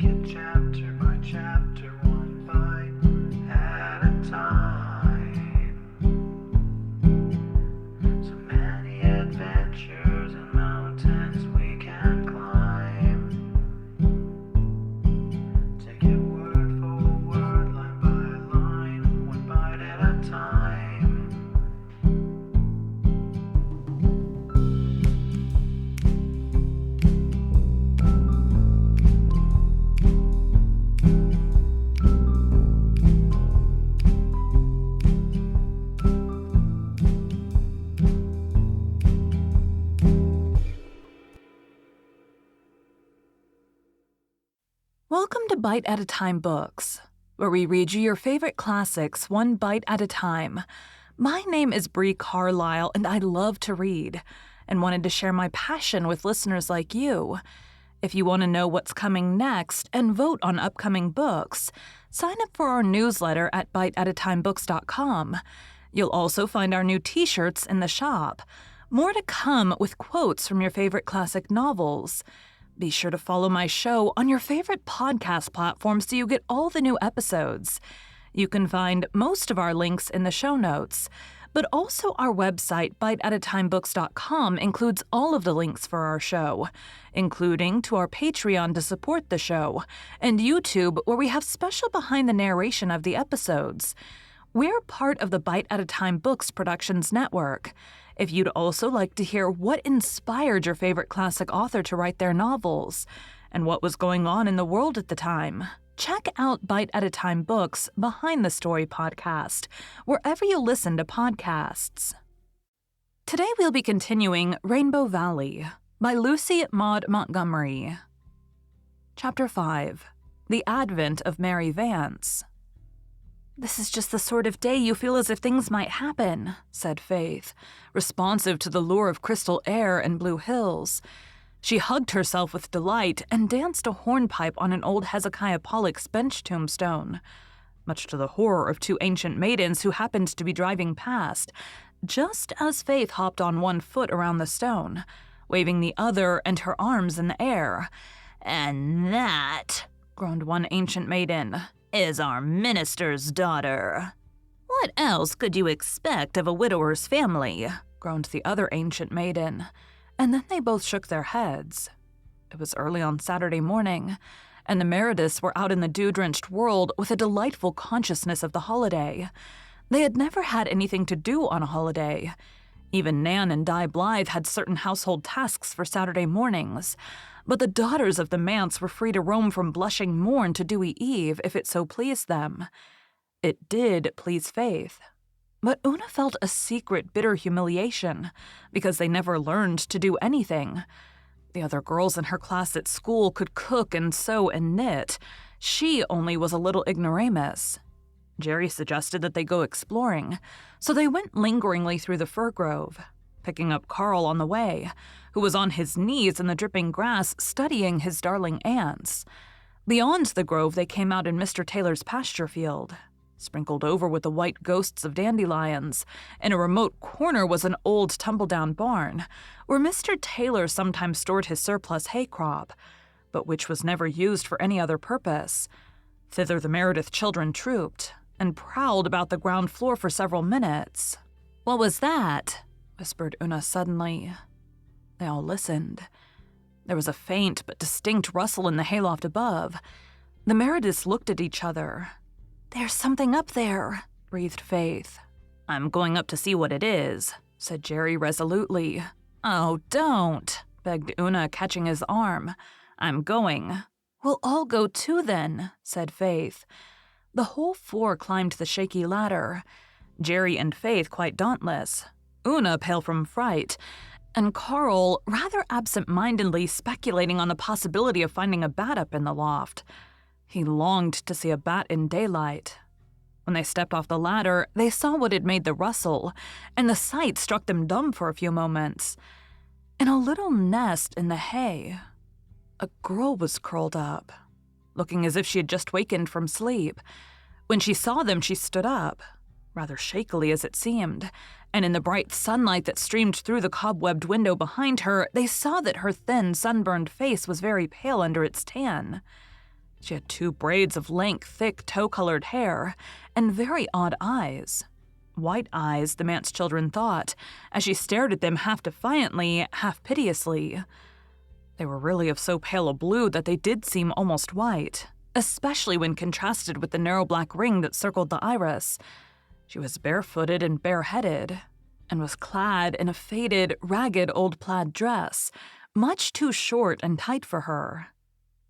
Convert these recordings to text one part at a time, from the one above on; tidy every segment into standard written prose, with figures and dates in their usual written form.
it chapter by chapter, one bite at a time. So many adventures and mountains we can climb. Take it word for word, line by line, one bite at a time. Welcome to Bite at a Time Books, where we read you your favorite classics one bite at a time. My name is Bree Carlisle, and I love to read, and wanted to share my passion with listeners like you. If you want to know what's coming next and vote on upcoming books, sign up for our newsletter at biteatatimebooks.com. You'll also find our new t-shirts in the shop. More to come with quotes from your favorite classic novels. Be sure to follow my show on your favorite podcast platform so you get all the new episodes. You can find most of our links in the show notes, but also our website, biteatatimebooks.com, includes all of the links for our show, including to our Patreon to support the show, and YouTube, where we have special behind the narration of the episodes. We're part of the Bite at a Time Books Productions Network. If you'd also like to hear what inspired your favorite classic author to write their novels, and what was going on in the world at the time, check out Bite at a Time Books Behind the Story podcast, wherever you listen to podcasts. Today we'll be continuing Rainbow Valley by Lucy Maud Montgomery. Chapter 5. The Advent of Mary Vance. "This is just the sort of day you feel as if things might happen," said Faith, responsive to the lure of crystal air and blue hills. She hugged herself with delight and danced a hornpipe on an old Hezekiah Pollock's bench tombstone, much to the horror of two ancient maidens who happened to be driving past, just as Faith hopped on one foot around the stone, waving the other and her arms in the air. "And that," groaned one ancient maiden, "is our minister's daughter." "What else could you expect of a widower's family?" groaned the other ancient maiden, and then they both shook their heads. It was early on Saturday morning, and the Merediths were out in the dew-drenched world with a delightful consciousness of the holiday. They had never had anything to do on a holiday. Even Nan and Di Blythe had certain household tasks for Saturday mornings, but the daughters of the manse were free to roam from blushing morn to dewy eve if it so pleased them. It did please Faith. But Una felt a secret bitter humiliation because they never learned to do anything. The other girls in her class at school could cook and sew and knit. She only was a little ignoramus. Jerry suggested that they go exploring, so they went lingeringly through the fir grove, picking up Carl on the way, who was on his knees in the dripping grass studying his darling ants. Beyond the grove, they came out in Mr. Taylor's pasture field, sprinkled over with the white ghosts of dandelions. In a remote corner was an old tumble-down barn, where Mr. Taylor sometimes stored his surplus hay crop, but which was never used for any other purpose. Thither the Meredith children trooped, and prowled about the ground floor for several minutes. "What was that?" whispered Una suddenly. They all listened. There was a faint but distinct rustle in the hayloft above. The Merediths looked at each other. "There's something up there," breathed Faith. "I'm going up to see what it is," said Jerry resolutely. "Oh, don't," begged Una, catching his arm. "I'm going." "We'll all go too then," said Faith. The whole four climbed the shaky ladder, Jerry and Faith quite dauntless, Una pale from fright, and Carl rather absent-mindedly speculating on the possibility of finding a bat up in the loft. He longed to see a bat in daylight. When they stepped off the ladder, they saw what had made the rustle, and the sight struck them dumb for a few moments. In a little nest in the hay, a girl was curled up, looking as if she had just wakened from sleep. When she saw them, she stood up, rather shakily as it seemed, and in the bright sunlight that streamed through the cobwebbed window behind her, they saw that her thin, sunburned face was very pale under its tan. She had 2 braids of lank, thick, tow-colored hair and very odd eyes. White eyes, the Vance children thought, as she stared at them half defiantly, half piteously. They were really of so pale a blue that they did seem almost white, especially when contrasted with the narrow black ring that circled the iris. She was barefooted and bareheaded, and was clad in a faded, ragged old plaid dress, much too short and tight for her.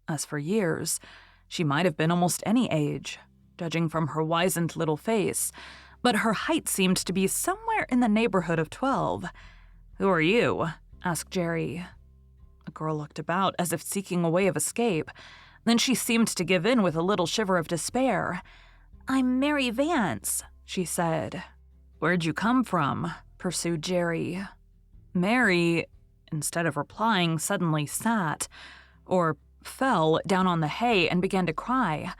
As for years, she might have been almost any age, judging from her wizened little face, but her height seemed to be somewhere in the neighborhood of 12. "Who are you?" asked Jerry. The girl looked about as if seeking a way of escape. Then she seemed to give in with a little shiver of despair. "I'm Mary Vance," she said. "Where'd you come from?" pursued Jerry. Mary, instead of replying, suddenly sat, or fell, down on the hay and began to cry.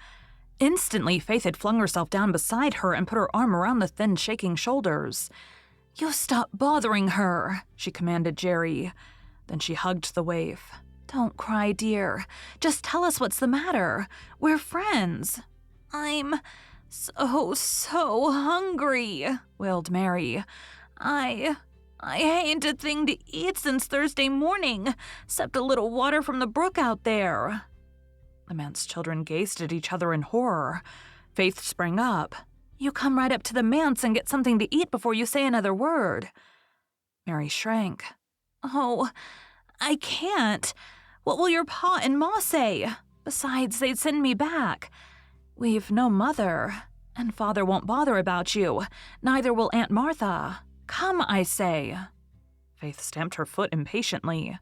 Instantly, Faith had flung herself down beside her and put her arm around the thin, shaking shoulders. "You stop bothering her," she commanded Jerry. Then she hugged the waif. "Don't cry, dear. Just tell us what's the matter. We're friends." "I'm so hungry," wailed Mary. I ain't a thing to eat since Thursday morning, except a little water from the brook out there." The manse children gazed at each other in horror. Faith sprang up. "You come right up to the manse and get something to eat before you say another word." Mary shrank. "Oh, I can't. What will your pa and ma say? Besides, they'd send me back. We've no mother, and father won't bother about you. Neither will Aunt Martha. Come, I say." Faith stamped her foot impatiently.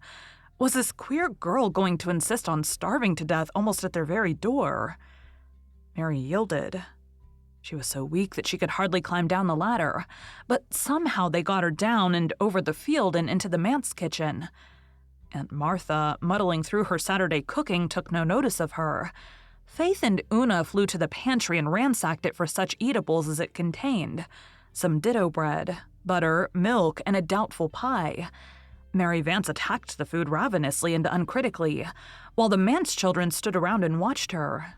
Was this queer girl going to insist on starving to death almost at their very door? Mary yielded. She was so weak that she could hardly climb down the ladder, but somehow they got her down and over the field and into the manse kitchen. Aunt Martha, muddling through her Saturday cooking, took no notice of her. Faith and Una flew to the pantry and ransacked it for such eatables as it contained. Some ditto bread, butter, milk, and a doubtful pie. Mary Vance attacked the food ravenously and uncritically, while the manse children stood around and watched her.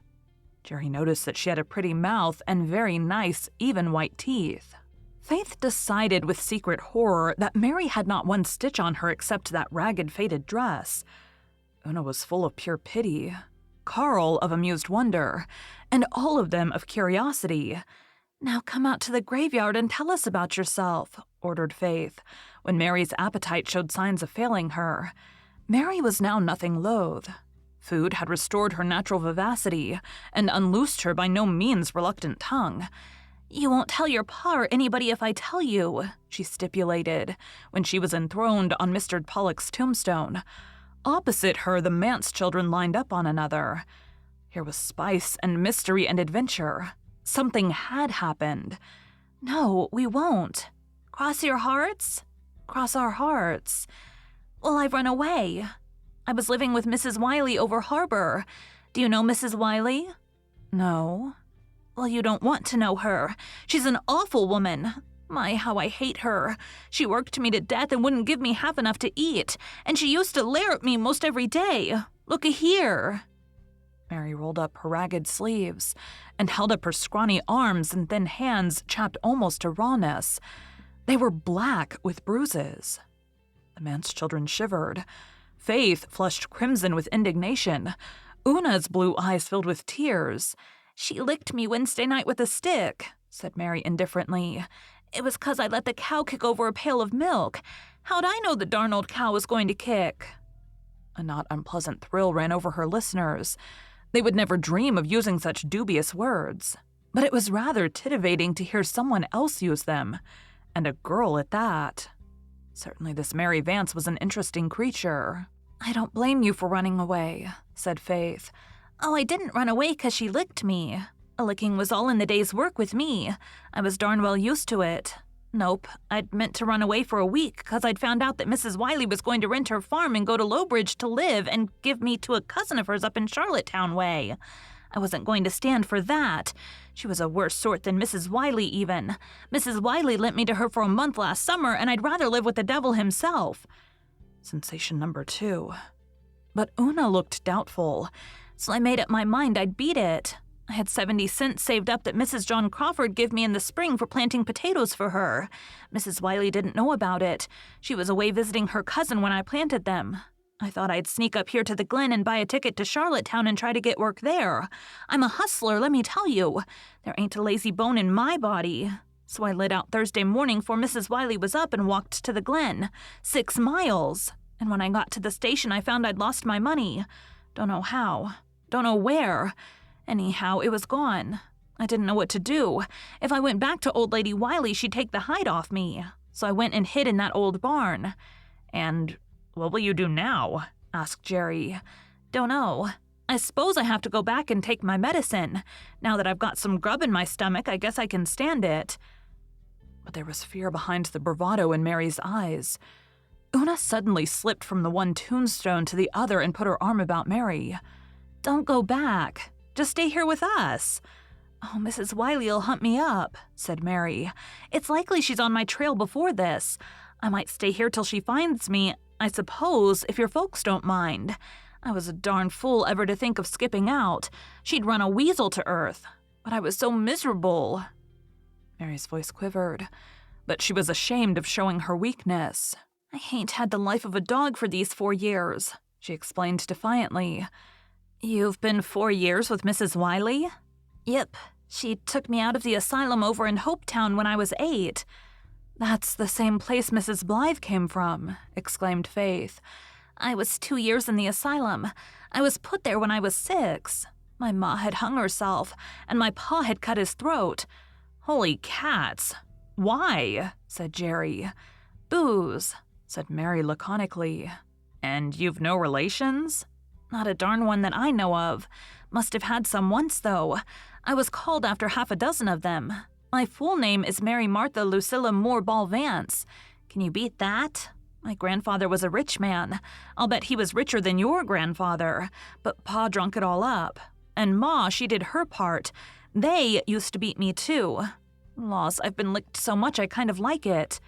Jerry noticed that she had a pretty mouth and very nice, even white teeth. Faith decided with secret horror that Mary had not one stitch on her except that ragged, faded dress. Una was full of pure pity, Carl of amused wonder, and all of them of curiosity. "Now come out to the graveyard and tell us about yourself," ordered Faith, when Mary's appetite showed signs of failing her. Mary was now nothing loath. Food had restored her natural vivacity and unloosed her by no means reluctant tongue. "You won't tell your pa or anybody if I tell you," she stipulated, when she was enthroned on Mr. Pollock's tombstone. Opposite her, the manse children lined up on another. Here was spice and mystery and adventure. Something had happened. "No, we won't." "Cross your hearts?" "Cross our hearts." "Well, I've run away. I was living with Mrs. Wiley over harbor. Do you know Mrs. Wiley?" "No." "Well, you don't want to know her. She's an awful woman. My, how I hate her. She worked me to death and wouldn't give me half enough to eat, and she used to glare at me most every day. Look-a-here." Mary rolled up her ragged sleeves and held up her scrawny arms and thin hands chapped almost to rawness. They were black with bruises. The manse children shivered. Faith flushed crimson with indignation. Una's blue eyes filled with tears. "She licked me Wednesday night with a stick," said Mary indifferently. "It was 'cause I let the cow kick over a pail of milk. How'd I know the darn old cow was going to kick?" A not unpleasant thrill ran over her listeners. They would never dream of using such dubious words. But it was rather titivating to hear someone else use them, and a girl at that. Certainly this Mary Vance was an interesting creature. "I don't blame you for running away," said Faith. "Oh, I didn't run away 'cause she licked me. A licking was all in the day's work with me. I was darn well used to it. Nope, I'd meant to run away for a week 'cause I'd found out that Mrs. Wiley was going to rent her farm and go to Lowbridge to live and give me to a cousin of hers up in Charlottetown way. I wasn't going to stand for that. She was a worse sort than Mrs. Wiley even. Mrs. Wiley lent me to her for a month last summer, and I'd rather live with the devil himself." Sensation number 2. But Una looked doubtful. so I made up my mind I'd beat it. I had 70 cents saved up that Mrs. John Crawford gave me in the spring for planting potatoes for her. Mrs. Wiley didn't know about it. She was away visiting her cousin when I planted them. I thought I'd sneak up here to the Glen and buy a ticket to Charlottetown and try to get work there. I'm a hustler, let me tell you. There ain't a lazy bone in my body. So I lit out Thursday morning before Mrs. Wiley was up and walked to the Glen. 6 miles. And when I got to the station, I found I'd lost my money. Don't know how. Don't know where. Anyhow, it was gone. I didn't know what to do. If I went back to old Lady Wiley, she'd take the hide off me. So I went and hid in that old barn. And what will you do now? Asked Jerry. Don't know. I suppose I have to go back and take my medicine. Now that I've got some grub in my stomach, I guess I can stand it. But there was fear behind the bravado in Mary's eyes. Una suddenly slipped from the one tombstone to the other and put her arm about Mary. Don't go back. Just stay here with us. Oh, Mrs. Wiley'll hunt me up, said Mary. It's likely she's on my trail before this. I might stay here till she finds me, I suppose, if your folks don't mind. I was a darn fool ever to think of skipping out. She'd run a weasel to earth. But I was so miserable. Mary's voice quivered, but she was ashamed of showing her weakness. I hain't had the life of a dog for these 4 years, she explained defiantly. You've been 4 years with Mrs. Wiley? Yep. She took me out of the asylum over in Hopetown when I was 8. That's the same place Mrs. Blythe came from, exclaimed Faith. I was 2 years in the asylum. I was put there when I was 6. My ma had hung herself, and my pa had cut his throat. Holy cats! Why? Said Jerry. Booze, said Mary laconically. And you've no relations? Not a darn one that I know of. Must have had some once, though. I was called after half a dozen of them. My full name is Mary Martha Lucilla Moore Ball Vance. Can you beat that? My grandfather was a rich man. I'll bet he was richer than your grandfather. But Pa drunk it all up. And Ma, she did her part. They used to beat me, too. Laws, I've been licked so much I kind of like it.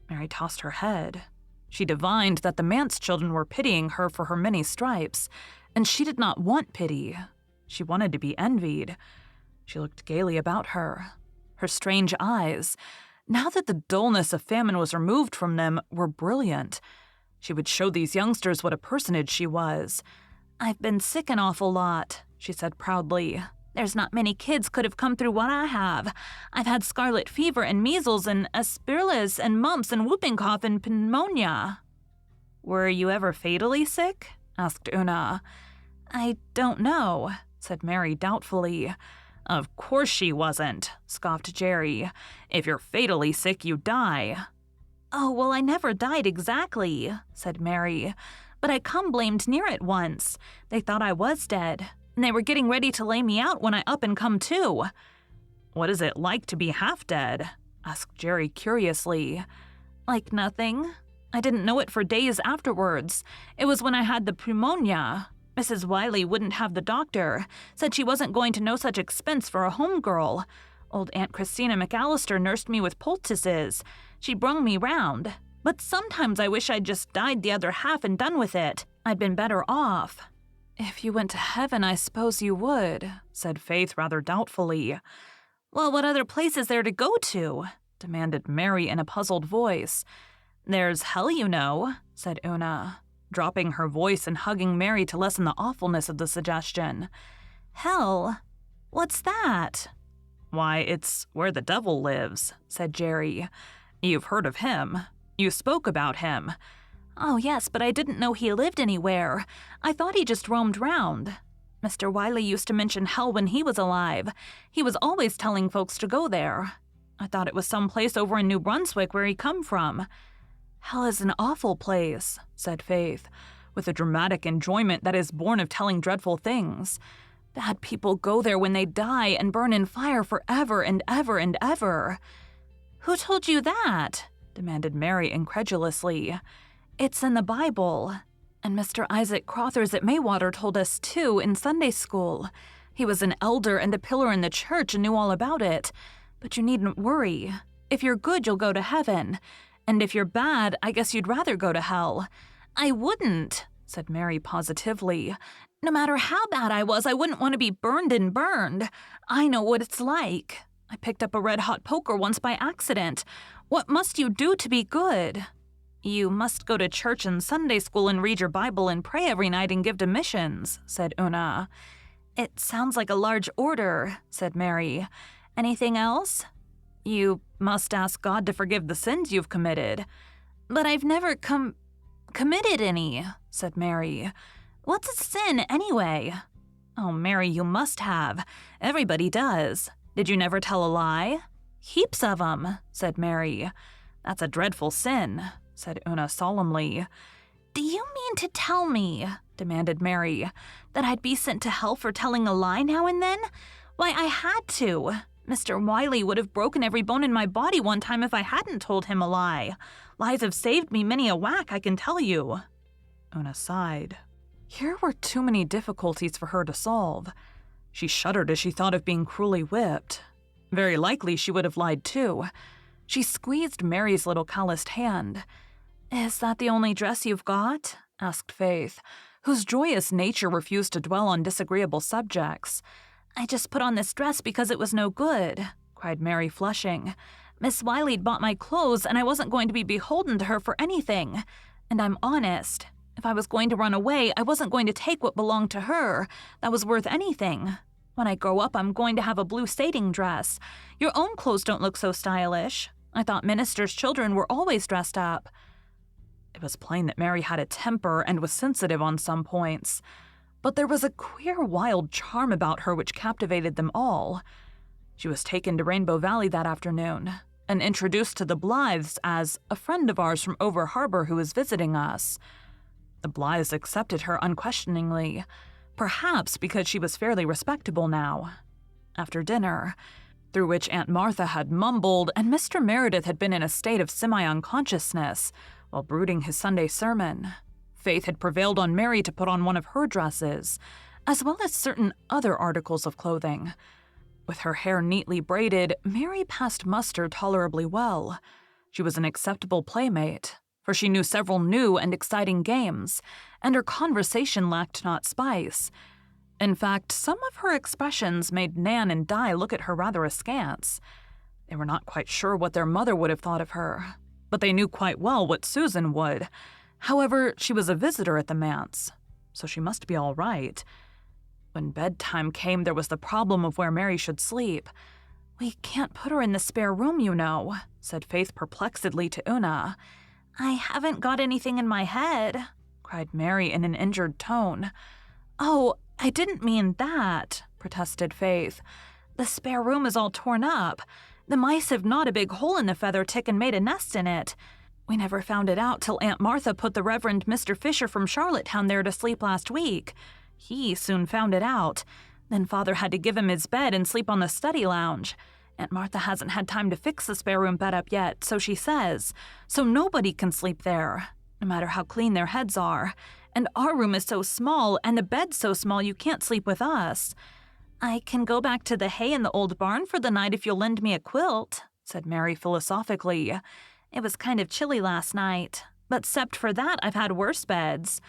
Mary tossed her head. She divined that the Mance children were pitying her for her many stripes, and she did not want pity. She wanted to be envied. She looked gaily about her. Her strange eyes, now that the dullness of famine was removed from them, were brilliant. She would show these youngsters what a personage she was. I've been sick an awful lot, she said proudly. There's not many kids could have come through what I have. I've had scarlet fever and measles and aspergillosis and mumps and whooping cough and pneumonia. Were you ever fatally sick? Asked Una. I don't know, said Mary doubtfully. Of course she wasn't, scoffed Jerry. If you're fatally sick, you die. Oh, well, I never died exactly, said Mary. But I come blamed near it once. They thought I was dead. And they were getting ready to lay me out when I up and come to. What is it like to be half dead? Asked Jerry curiously. Like nothing. I didn't know it for days afterwards. It was when I had the pneumonia. Mrs. Wiley wouldn't have the doctor. Said she wasn't going to no such expense for a home girl. Old Aunt Christina McAllister nursed me with poultices. She brung me round. But sometimes I wish I'd just died the other half and done with it. I'd been better off. If you went to heaven, I suppose you would, said Faith rather doubtfully. Well, what other place is there to go to? Demanded Mary in a puzzled voice. There's hell, you know, said Una, dropping her voice and hugging Mary to lessen the awfulness of the suggestion. Hell? What's that? Why, it's where the devil lives, said Jerry. You've heard of him. You spoke about him. Oh, yes, but I didn't know he lived anywhere. I thought he just roamed round. Mr. Wiley used to mention hell when he was alive. He was always telling folks to go there. I thought it was some place over in New Brunswick where he come from. Hell is an awful place, said Faith, with a dramatic enjoyment that is born of telling dreadful things. Bad people go there when they die and burn in fire forever and ever and ever. Who told you that? Demanded Mary incredulously. It's in the Bible. And Mr. Isaac Crothers at Maywater told us, too, in Sunday school. He was an elder and a pillar in the church and knew all about it. But you needn't worry. If you're good, you'll go to heaven. And if you're bad, I guess you'd rather go to hell. I wouldn't, said Mary positively. "No matter how bad I was, I wouldn't want to be burned and burned. I know what it's like. I picked up a red-hot poker once by accident. What must you do to be good?" "You must go to church and Sunday school and read your Bible and pray every night and give to missions," said Una. "It sounds like a large order," said Mary. "Anything else?" "You must ask God to forgive the sins you've committed." "But I've never committed any," said Mary. "What's a sin, anyway?" "Oh, Mary, you must have. Everybody does. Did you never tell a lie?" "Heaps of 'em," said Mary. "That's a dreadful sin," said Una solemnly. "Do you mean to tell me," demanded Mary, "that I'd be sent to hell for telling a lie now and then? Why, I had to. Mr. Wiley would have broken every bone in my body one time if I hadn't told him a lie. Lies have saved me many a whack, I can tell you." Una sighed. Here were too many difficulties for her to solve. She shuddered as she thought of being cruelly whipped. Very likely she would have lied too. She squeezed Mary's little calloused hand. "Is that the only dress you've got?" asked Faith, whose joyous nature refused to dwell on disagreeable subjects. "I just put on this dress because it was no good," cried Mary, flushing. "Miss Wiley'd bought my clothes, and I wasn't going to be beholden to her for anything. And I'm honest. If I was going to run away, I wasn't going to take what belonged to her, that was worth anything. When I grow up, I'm going to have a blue sating dress. Your own clothes don't look so stylish. I thought ministers' children were always dressed up." It was plain that Mary had a temper and was sensitive on some points, but there was a queer, wild charm about her which captivated them all. She was taken to Rainbow Valley that afternoon and introduced to the Blythes as a friend of ours from over harbor who was visiting us. The Blythes accepted her unquestioningly, perhaps because she was fairly respectable now. After dinner, through which Aunt Martha had mumbled and Mr. Meredith had been in a state of semi-unconsciousness while brooding his Sunday sermon, Faith had prevailed on Mary to put on one of her dresses, as well as certain other articles of clothing. With her hair neatly braided, Mary passed muster tolerably well. She was an acceptable playmate, for she knew several new and exciting games, and her conversation lacked not spice. In fact, some of her expressions made Nan and Di look at her rather askance. They were not quite sure what their mother would have thought of her, but they knew quite well what Susan would. However, she was a visitor at the manse, so she must be all right. When bedtime came, there was the problem of where Mary should sleep. "We can't put her in the spare room, you know," said Faith perplexedly to Una. "I haven't got anything in my head," cried Mary in an injured tone. "Oh, I didn't mean that," protested Faith. "The spare room is all torn up. The mice have gnawed a big hole in the feather tick and made a nest in it. We never found it out till Aunt Martha put the Reverend Mr. Fisher from Charlottetown there to sleep last week. He soon found it out. Then Father had to give him his bed and sleep on the study lounge. Aunt Martha hasn't had time to fix the spare room bed up yet, so she says. So nobody can sleep there, no matter how clean their heads are. And our room is so small, and the bed's so small you can't sleep with us. I can go back to the hay in the old barn for the night if you'll lend me a quilt," said Mary philosophically. "It was kind of chilly last night, but except for that, I've had worse beds."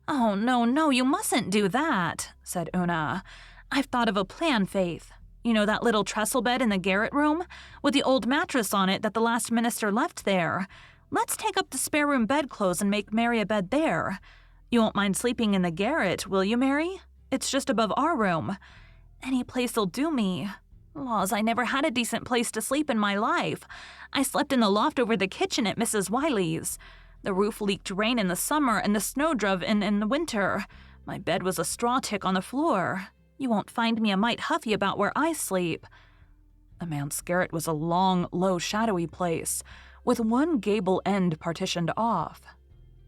"Oh, no, you mustn't do that," said Una. "I've thought of a plan, Faith. You know that little trestle bed in the garret room, with the old mattress on it that the last minister left there? Let's take up the spare room bedclothes and make Mary a bed there. You won't mind sleeping in the garret, will you, Mary? It's just above our room. Any place'll do me. Laws, I never had a decent place to sleep in my life. I slept in the loft over the kitchen at Mrs. Wiley's. The roof leaked rain in the summer and the snow drove in the winter. My bed was a straw tick on the floor. You won't find me a mite huffy about where I sleep." The manse garret was a long, low, shadowy place, with one gable end partitioned off.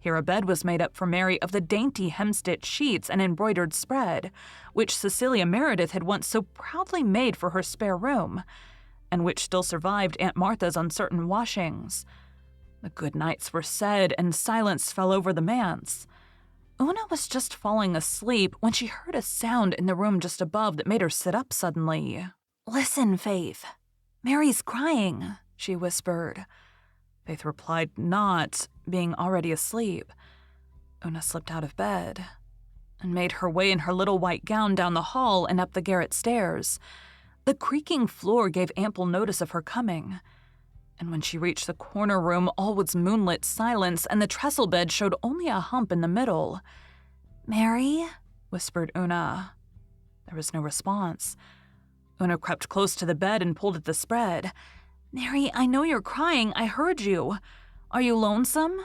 Here a bed was made up for Mary of the dainty hemstitched sheets and embroidered spread, which Cecilia Meredith had once so proudly made for her spare room, and which still survived Aunt Martha's uncertain washings. The good nights were said, and silence fell over the manse. Una was just falling asleep when she heard a sound in the room just above that made her sit up suddenly. "Listen, Faith. Mary's crying," she whispered. Faith replied not, being already asleep. Una slipped out of bed and made her way in her little white gown down the hall and up the garret stairs. The creaking floor gave ample notice of her coming, and when she reached the corner room, all was moonlit silence, and the trestle bed showed only a hump in the middle. "Mary?" whispered Una. There was no response. Una crept close to the bed and pulled at the spread. "Mary, I know you're crying. I heard you. Are you lonesome?"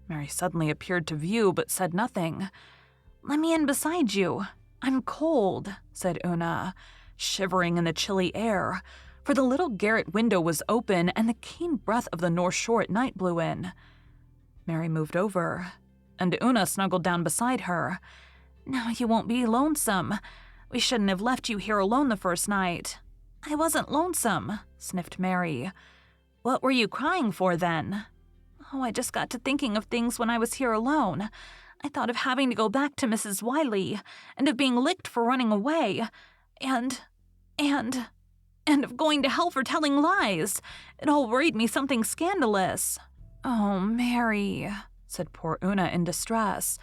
Mary suddenly appeared to view, but said nothing. "Let me in beside you. I'm cold," said Una, shivering in the chilly air, for the little garret window was open and the keen breath of the North Shore at night blew in. Mary moved over, and Una snuggled down beside her. "Now you won't be lonesome. We shouldn't have left you here alone the first night." "I wasn't lonesome," sniffed Mary. "What were you crying for then?" "Oh, I just got to thinking of things when I was here alone. I thought of having to go back to Mrs. Wiley, and of being licked for running away, and of going to hell for telling lies. It all worried me something scandalous." "Oh, Mary," said poor Una in distress.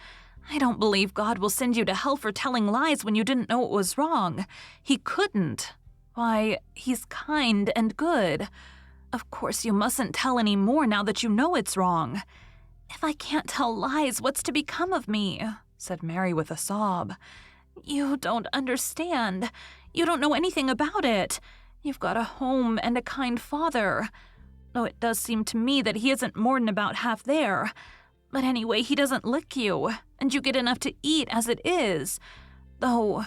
"I don't believe God will send you to hell for telling lies when you didn't know it was wrong. He couldn't. Why, He's kind and good. Of course you mustn't tell any more now that you know it's wrong." "If I can't tell lies, what's to become of me?" said Mary with a sob. "You don't understand. You don't know anything about it. You've got a home and a kind father. Though it does seem to me that he isn't more than about half there. But anyway, he doesn't lick you, and you get enough to eat as it is. Though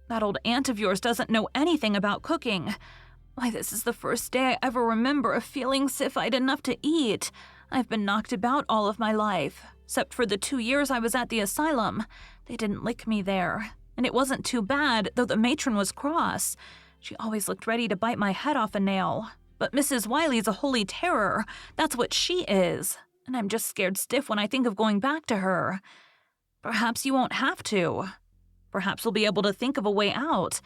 that old aunt of yours doesn't know anything about cooking. Why, this is the first day I ever remember of feeling as if I'd enough to eat. I've been knocked about all of my life, except for the 2 years I was at the asylum. They didn't lick me there, and it wasn't too bad, though the matron was cross. She always looked ready to bite my head off a nail. But Mrs. Wiley's a holy terror. That's what she is. And I'm just scared stiff when I think of going back to her." "Perhaps you won't have to. Perhaps we'll be able to think of a way out.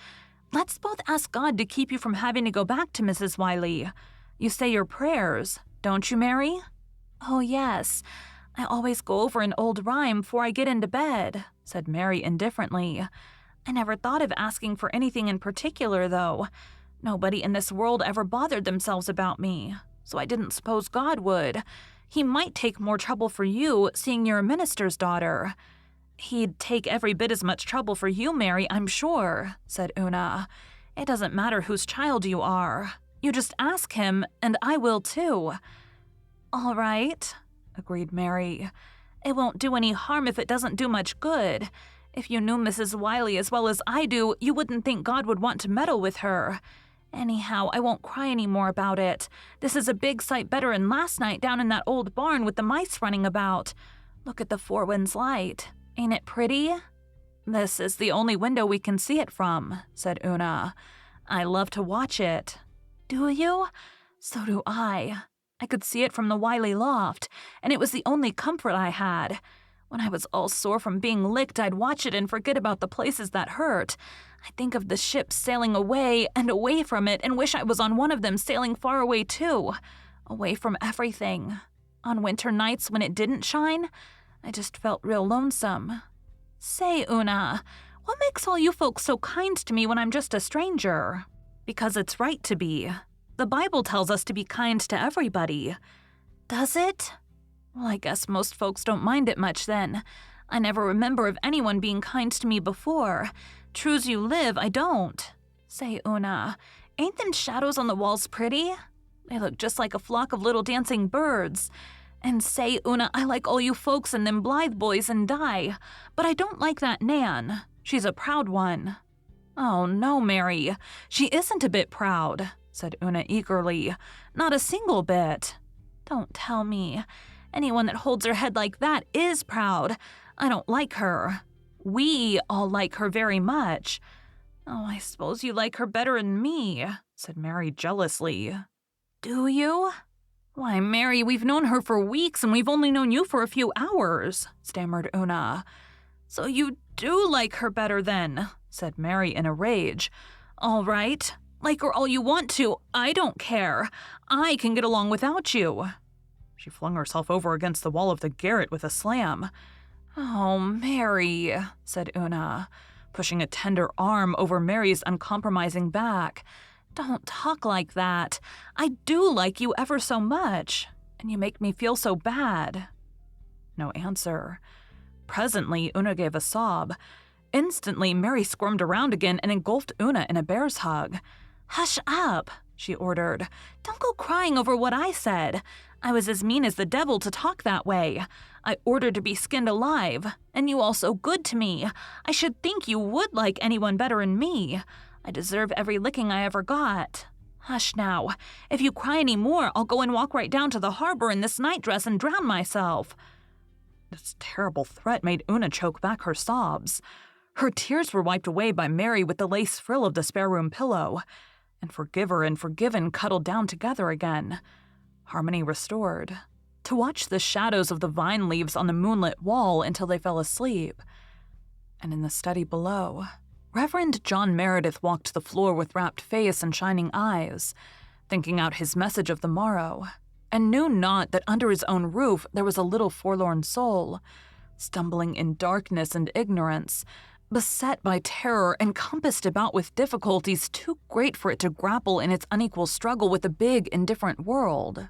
Let's both ask God to keep you from having to go back to Mrs. Wiley. You say your prayers, don't you, Mary?" "Oh, yes. I always go over an old rhyme before I get into bed," said Mary indifferently. "I never thought of asking for anything in particular, though. Nobody in this world ever bothered themselves about me, so I didn't suppose God would. He might take more trouble for you, seeing you're a minister's daughter." "He'd take every bit as much trouble for you, Mary, I'm sure," said Una. "It doesn't matter whose child you are. You just ask him, and I will too." "All right," agreed Mary. "It won't do any harm if it doesn't do much good. If you knew Mrs. Wiley as well as I do, you wouldn't think God would want to meddle with her. Anyhow, I won't cry any more about it. This is a big sight better than last night down in that old barn with the mice running about. Look at the Four Winds light. Ain't it pretty?" "This is the only window we can see it from," said Una. "I love to watch it." "Do you? So do I. I could see it from the Wiley loft, and it was the only comfort I had. When I was all sore from being licked, I'd watch it and forget about the places that hurt. I'd think of the ships sailing away and away from it and wish I was on one of them sailing far away too. Away from everything. On winter nights when it didn't shine, I just felt real lonesome. Say, Una, what makes all you folks so kind to me when I'm just a stranger?" "Because it's right to be. The Bible tells us to be kind to everybody." "Does it? Well, I guess most folks don't mind it much then. I never remember of anyone being kind to me before. True's you live, I don't. Say, Una, ain't them shadows on the walls pretty? They look just like a flock of little dancing birds. And say, Una, I like all you folks and them Blythe boys and Di, but I don't like that Nan. She's a proud one." "Oh, no, Mary. She isn't a bit proud," said Una eagerly. "Not a single bit." "Don't tell me. Anyone that holds her head like that is proud. I don't like her. We all like her very much." "Oh, I suppose you like her better than me," said Mary jealously. "Do you?" "Why, Mary, we've known her for weeks and we've only known you for a few hours," stammered Una. "So you do like her better then," said Mary in a rage. "All right, like her all you want to. I don't care. I can get along without you." She flung herself over against the wall of the garret with a slam. "Oh, Mary," said Una, pushing a tender arm over Mary's uncompromising back. "Don't talk like that. I do like you ever so much, and you make me feel so bad." No answer. Presently, Una gave a sob. Instantly, Mary squirmed around again and engulfed Una in a bear's hug. "Hush up," she ordered. "Don't go crying over what I said. I was as mean as the devil to talk that way. I ordered to be skinned alive, and you all so good to me. I should think you would like anyone better than me. I deserve every licking I ever got. Hush now. If you cry any more, I'll go and walk right down to the harbor in this nightdress and drown myself." This terrible threat made Una choke back her sobs. Her tears were wiped away by Mary with the lace frill of the spare room pillow, and forgiver and forgiven cuddled down together again. Harmony restored. To watch the shadows of the vine leaves on the moonlit wall until they fell asleep. And in the study below, Reverend John Meredith walked the floor with rapt face and shining eyes, thinking out his message of the morrow, and knew not that under his own roof there was a little forlorn soul, stumbling in darkness and ignorance, beset by terror and compassed about with difficulties too great for it to grapple in its unequal struggle with the big, indifferent world.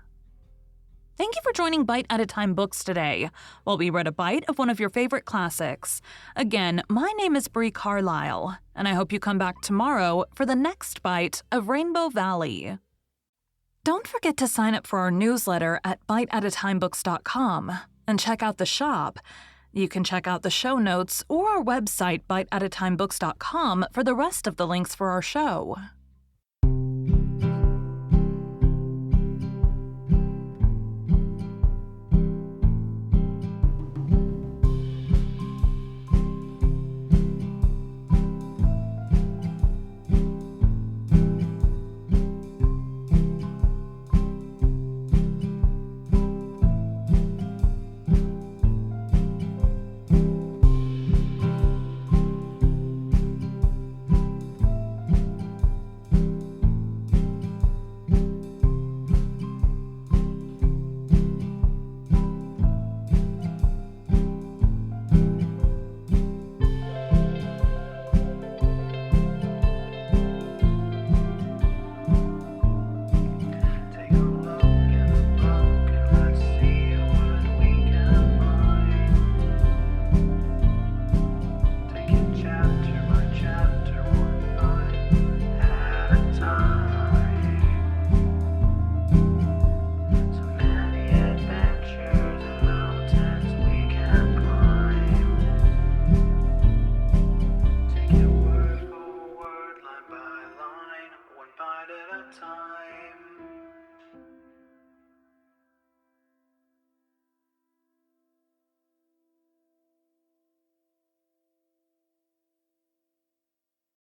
Thank you for joining Bite at a Time Books today, while we read a bite of one of your favorite classics. Again, my name is Bree Carlisle, and I hope you come back tomorrow for the next bite of Rainbow Valley. Don't forget to sign up for our newsletter at biteatatimebooks.com and check out the shop. You can check out the show notes or our website, biteatatimebooks.com, for the rest of the links for our show. Take a look in the book and let's see what we can find. Taking chapter by chapter, one bite at a time. So many adventures and mountains we can climb. Take it word for word, line by line, one bite at a time.